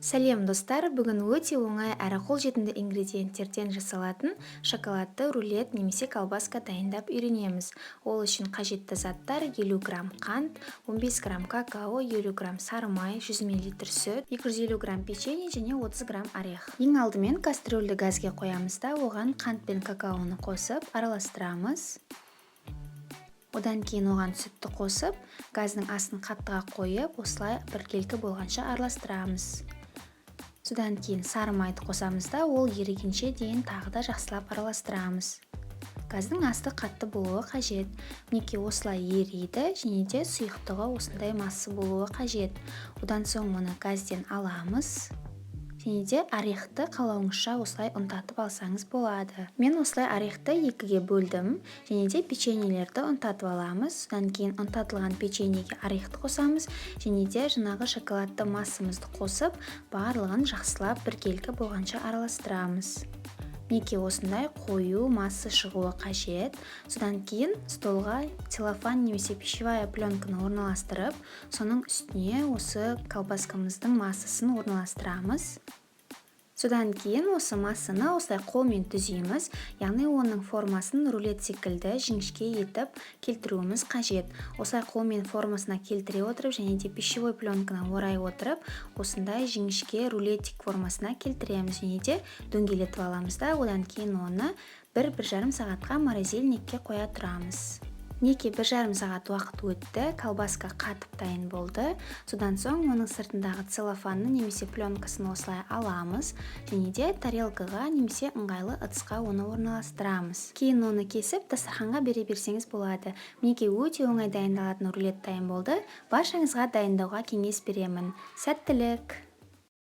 Сәлем достар, бүгін өте оңай әрі қолжетімді ингредиенттерден жасалатын шоколадты рулет немесе колбаска дайындап үйренеміз. Ол үшін қажетті заттар: 50 грамм қант, 15 грамм какао, 50 грамм сары май, 100 мл сүт, 250 грамм печенье және 30 грамм орех. Ең алдымен кастрюльді газге қоямыз да оған қант пен какаоны қосып араластырамыз. Одан кейін оған сүтті қосып, газдың астын қаттыға қойып, осылай біркелкі болғанша араластырамыз. Содан кейін сары майды қосамыз да ол ерігенше дейін тағы да жақсылап араластырамыз. Газдың асты қатты болуы қажет. Мінекей осылай ериді және де сұйықтығы осындай массы болуы қажет. Одан соң оны газден аламыз. Және де орехты қалауыңызша осылай ұнтатып алсаңыз болады. Мен осылай орехты екіге бөлдім. Және де печеньелерді ұнтатып аламыз. Содан кейін ұнтатылған печеньеге орехты қосамыз. Және де жаңағы шоколадты массамызды қосып, барлығын жақсылап біркелкі болғанша араластырамыз. Мінекей осындай қою масса шығуы қажет. Содан кейін столға целлофан немесе пищевая пленканы орналастырып, соның үстіне осы колбаскамыздың массасын орналастырамыз. Содан кейін осы массаны осылай қолмен түзейміз, яғни оның формасын рулет секілді жіңішке етіп келтіруіміз қажет. Осылай қолмен формасына келтіре отырып және де пищевой пленканы орай отырып, осындай жіңішке рулетик формасына келтіреміз және де дөңгелетіп аламыз да, одан кейін оны 1-1,5 сағатқа морозильникке қоя тұрамыз. Неке 1,5 сағат уақыт өтті, колбаска қатып дайын болды. Содан соң оның сыртындағы целлофанны немесе пленкасын осылай аламыз және де тарелкаға немесе ыңғайлы ыдысқа оны орналастырамыз. Кейін оны кесіп дастарханға бере берсеңіз болады. Мінекей өте оңай дайындалатын рулет дайын болды. Баршаңызға дайындауға кеңес беремін. Сәттілік!